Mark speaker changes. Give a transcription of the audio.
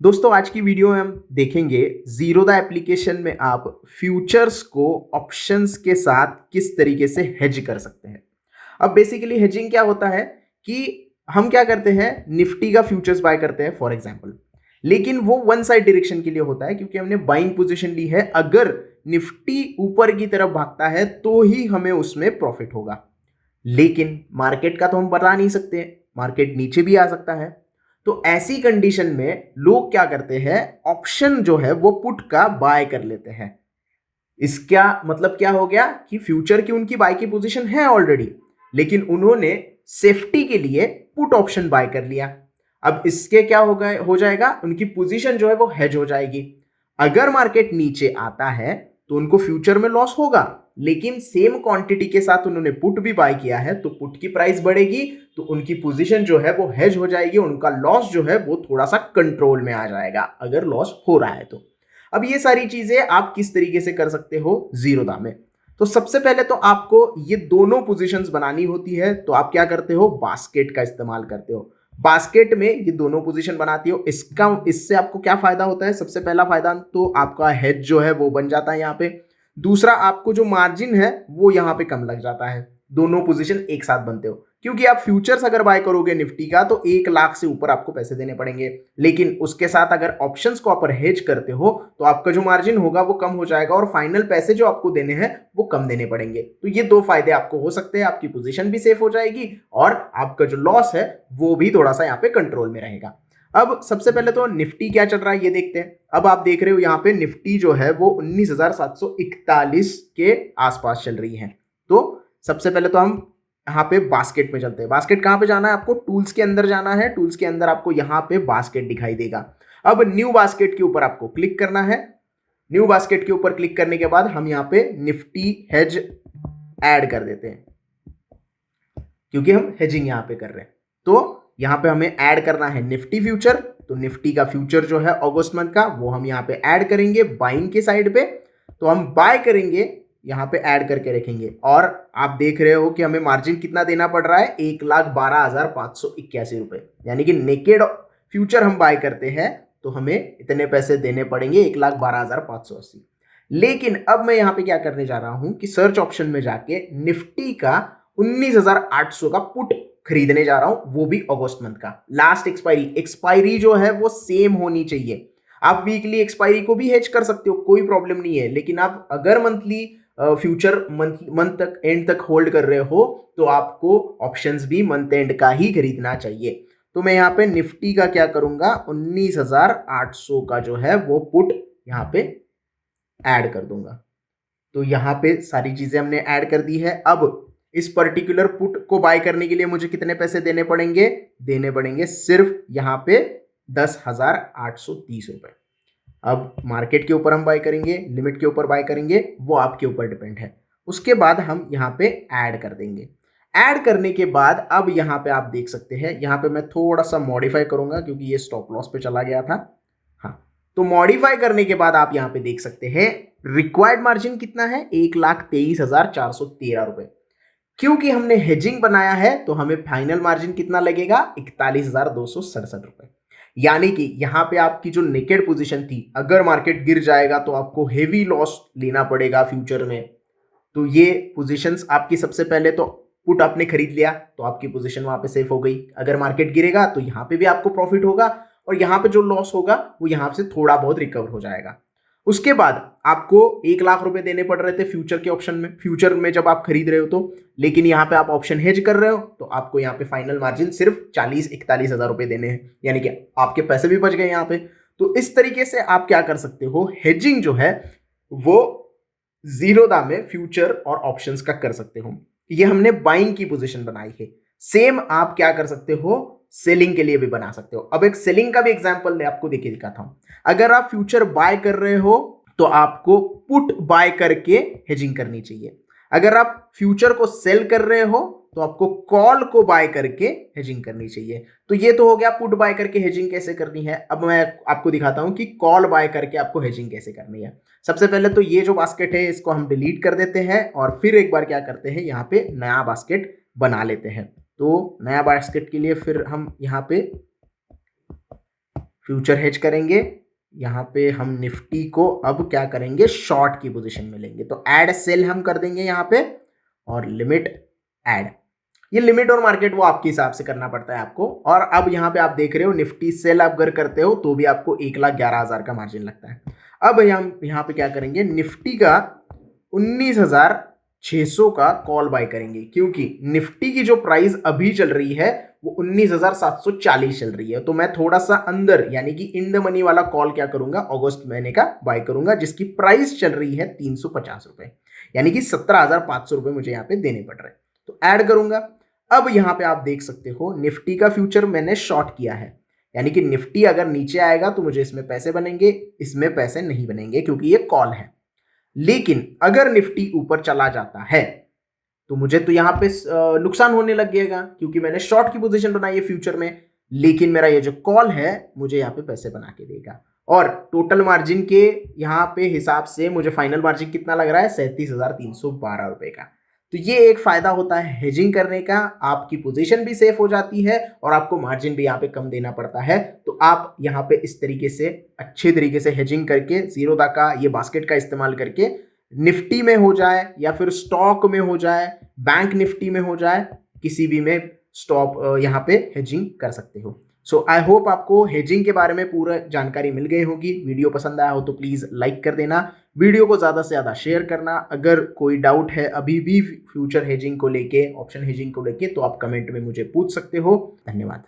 Speaker 1: दोस्तों आज की वीडियो में हम देखेंगे जीरोधा एप्लीकेशन में आप फ्यूचर्स को ऑप्शंस के साथ किस तरीके से हेज कर सकते हैं। अब बेसिकली हेजिंग क्या होता है कि हम क्या करते हैं, निफ्टी का फ्यूचर्स बाय करते हैं फॉर एग्जांपल, लेकिन वो वन साइड डायरेक्शन के लिए होता है क्योंकि हमने बाइंग पोजीशन ली है। अगर निफ्टी ऊपर की तरफ भागता है तो ही हमें उसमें प्रॉफिट होगा, लेकिन मार्केट का तो हम बता नहीं सकते, मार्केट नीचे भी आ सकता है। तो ऐसी कंडीशन में लोग क्या करते हैं, ऑप्शन जो है वो पुट का बाय कर लेते हैं। इसका मतलब क्या हो गया कि फ्यूचर की उनकी बाय की पोजीशन है ऑलरेडी, लेकिन उन्होंने सेफ्टी के लिए पुट ऑप्शन बाय कर लिया। अब इसके क्या हो जाएगा, उनकी पोजीशन जो है वो हेज हो जाएगी। अगर मार्केट नीचे आता है तो उनको फ्यूचर में लॉस होगा, लेकिन सेम क्वांटिटी के साथ उन्होंने पुट भी बाय किया है तो पुट की प्राइस बढ़ेगी, तो उनकी पोजीशन जो है वो हेज हो जाएगी, उनका लॉस जो है वो थोड़ा सा कंट्रोल में आ जाएगा अगर लॉस हो रहा है तो। अब ये सारी चीजें आप किस तरीके से कर सकते हो जीरोधा में। तो सबसे पहले तो आपको ये दोनों पोजीशंस बनानी होती है, तो आप क्या करते हो, बास्केट का इस्तेमाल करते हो। बास्केट में ये दोनों पोजीशन बनाती हो। इससे आपको क्या फायदा होता है, सबसे पहला फायदा तो आपका हेज जो है वो बन जाता है यहाँ पे। दूसरा, आपको जो मार्जिन है वो यहाँ पे कम लग जाता है। दोनों पोजीशन एक साथ बनते हो, क्योंकि आप फ्यूचर्स अगर बाय करोगे निफ्टी का तो 1 लाख से ऊपर आपको पैसे देने पड़ेंगे, लेकिन उसके साथ अगर ऑप्शंस को आप हेज करते हो तो आपका जो मार्जिन होगा वो कम हो जाएगा और फाइनल पैसे जो आपको देने हैं वो कम देने पड़ेंगे। तो ये दो फायदे आपको हो सकते हैं, आपकी पोजीशन भी सेफ हो जाएगी और आपका जो लॉस है वो भी थोड़ा सा यहाँ पे कंट्रोल में रहेगा। अब सबसे पहले तो निफ्टी क्या चल रहा है ये देखते हैं। अब आप देख रहे हो यहाँ पे निफ्टी जो है वो 19,741 के आसपास चल रही है। तो सबसे पहले तो हम यहाँ पे बास्केट में चलते हैं। बास्केट कहाँ पे जाना है आपको, टूल्स के अंदर जाना है। टूल्स के अंदर आपको यहाँ पे बास्केट दिखाई देगा। अब न्यू बास्केट के ऊपर आपको क्लिक करना है। न्यू बास्केट के ऊपर क्लिक करने के बाद हम यहाँ पे निफ्टी हेज ऐड कर देते हैं, क्योंकि हम हेजिंग यहाँ पे कर रहे हैं। तो यहाँ पे हमें ऐड करना है निफ्टी फ्यूचर। तो निफ्टी का फ्यूचर जो है अगस्त मंथ का वो हम यहाँ पे ऐड करेंगे बाइंग के साइड पे। तो हम बाय करेंगे, यहाँ पे ऐड करके रखेंगे और आप देख रहे हो कि हमें मार्जिन कितना देना पड़ रहा है, 1,12,581 रुपए। यानी कि नेकेड फ्यूचर हम बाय करते हैं तो हमें इतने पैसे देने पड़ेंगे, 1,12,580। लेकिन अब मैं यहाँ पे क्या करने जा रहा हूं कि सर्च ऑप्शन में जाके निफ्टी का 19,800 का पुट खरीदने जा रहा हूं, वो भी अगस्त मंथ का। लास्ट एक्सपायरी जो है वो सेम होनी चाहिए। आप वीकली एक्सपायरी को भी हेज कर सकते हो, कोई प्रॉब्लम नहीं है, लेकिन आप अगर मंथली फ्यूचर मंथ तक एंड तक होल्ड कर रहे हो तो आपको ऑप्शंस भी मंथ एंड का ही खरीदना चाहिए। तो मैं यहाँ पे निफ्टी का क्या करूंगा, 19,800 का जो है वो पुट यहाँ पे ऐड कर दूंगा। तो यहाँ पे सारी चीजें हमने ऐड कर दी है। अब इस पर्टिकुलर पुट को बाय करने के लिए मुझे कितने पैसे देने पड़ेंगे, देने पड़ेंगे सिर्फ यहाँ पे 10,830 रुपए। अब मार्केट के ऊपर हम बाय करेंगे, लिमिट के ऊपर बाय करेंगे, वो आपके ऊपर डिपेंड है। उसके बाद हम यहाँ पे ऐड कर देंगे। ऐड करने के बाद अब यहाँ पे आप देख सकते हैं, यहाँ पे मैं थोड़ा सा मॉडिफाई करूंगा क्योंकि ये स्टॉप लॉस पे चला गया था। हाँ, तो मॉडिफाई करने के बाद आप यहाँ पे देख सकते हैं रिक्वायर्ड मार्जिन कितना है, 1,23,413 रुपए। क्योंकि हमने हेजिंग बनाया है तो हमें फाइनल मार्जिन कितना लगेगा, 41,267 रुपए। यानी कि यहां पे आपकी जो नेकेड पोजीशन थी, अगर मार्केट गिर जाएगा तो आपको हेवी लॉस लेना पड़ेगा फ्यूचर में। तो ये पोजीशंस आपकी, सबसे पहले तो पुट आपने खरीद लिया तो आपकी पोजीशन वहां पे सेफ हो गई। अगर मार्केट गिरेगा तो यहाँ पे भी आपको प्रॉफिट होगा और यहाँ पे जो लॉस होगा वो यहाँ से थोड़ा बहुत रिकवर हो जाएगा। उसके बाद आपको 1 लाख रुपए देने पड़ रहे थे फ्यूचर के ऑप्शन में, फ्यूचर में जब आप खरीद रहे हो तो, लेकिन यहाँ पे आप ऑप्शन हेज कर रहे हो तो आपको यहाँ पे फाइनल मार्जिन सिर्फ 40-41 हजार रुपए देने हैं, यानी कि आपके पैसे भी बच गए यहाँ पे। तो इस तरीके से आप क्या कर सकते हो, हेजिंग जो है वो जीरोधा में फ्यूचर और ऑप्शंस का कर सकते हो। ये हमने बाइंग की पोजीशन बनाई है। सेम आप क्या कर सकते हो, सेलिंग के लिए भी बना सकते हो। अब एक सेलिंग का भी एग्जांपल मैं आपको देके दिखाता हूं। अगर आप फ्यूचर बाय कर रहे हो तो आपको पुट बाय करके हेजिंग करनी चाहिए। अगर आप फ्यूचर को सेल कर रहे हो तो आपको कॉल को बाय करके हेजिंग करनी चाहिए। तो ये तो हो गया पुट बाय करके हेजिंग कैसे करनी है। अब मैं आपको दिखाता हूं कि कॉल बाय करके आपको हेजिंग कैसे करनी है। सबसे पहले तो ये जो बास्केट है इसको हम डिलीट कर देते हैं और फिर एक बार क्या करते हैं, यहाँ पे नया बास्केट बना लेते हैं। तो नया बास्केट के लिए फिर हम यहाँ पे फ्यूचर हेज करेंगे, यहाँ पे हम निफ्टी को अब क्या करेंगे, शॉर्ट की पोजीशन में लेंगे। तो ऐड सेल हम कर देंगे यहाँ पे और लिमिट ऐड। ये लिमिट और मार्केट वो आपके हिसाब से करना पड़ता है आपको। और अब यहाँ पे आप देख रहे हो निफ्टी सेल आप अगर करते हो तो भी आपको 1,11,000 का मार्जिन लगता है। अब हम यहाँ पे क्या करेंगे, निफ्टी का 19,600 का कॉल बाय करेंगे, क्योंकि निफ्टी की जो प्राइस अभी चल रही है वो 19,740 चल रही है। तो मैं थोड़ा सा अंदर यानी कि इन द मनी वाला कॉल क्या करूंगा, अगस्त महीने का बाय करूंगा, जिसकी प्राइस चल रही है 350 रुपए, यानी कि 17,500 रुपए मुझे यहाँ पे देने पड़ रहे हैं। तो ऐड करूंगा। अब यहाँ पे आप देख सकते हो निफ्टी का फ्यूचर मैंने शॉर्ट किया है, यानी कि निफ्टी अगर नीचे आएगा तो मुझे इसमें पैसे बनेंगे, इसमें पैसे नहीं बनेंगे क्योंकि ये कॉल है। लेकिन अगर निफ्टी ऊपर चला जाता है तो मुझे तो यहाँ पे नुकसान होने लग गएगा, क्योंकि मैंने शॉर्ट की पोजीशन बनाई है फ्यूचर में, लेकिन मेरा ये जो कॉल है मुझे यहाँ पे पैसे बना के देगा। और टोटल मार्जिन के यहाँ पे हिसाब से मुझे फाइनल मार्जिन कितना लग रहा है, 37,312 रुपए का। तो ये एक फायदा होता है हेजिंग करने का, आपकी पोजीशन भी सेफ हो जाती है और आपको मार्जिन भी यहाँ पे कम देना पड़ता है। तो आप यहाँ पे इस तरीके से अच्छे तरीके से हेजिंग करके जीरोधा का ये बास्केट का इस्तेमाल करके निफ्टी में हो जाए या फिर स्टॉक में हो जाए, बैंक निफ्टी में हो जाए, किसी भी में स्टॉप यहाँ पे हेजिंग कर सकते हो। सो आई होप आपको हेजिंग के बारे में पूरा जानकारी मिल गई होगी। वीडियो पसंद आया हो तो प्लीज़ लाइक कर देना, वीडियो को ज़्यादा से ज़्यादा शेयर करना। अगर कोई डाउट है अभी भी फ्यूचर हेजिंग को लेके, ऑप्शन हेजिंग को लेके, तो आप कमेंट में मुझे पूछ सकते हो। धन्यवाद।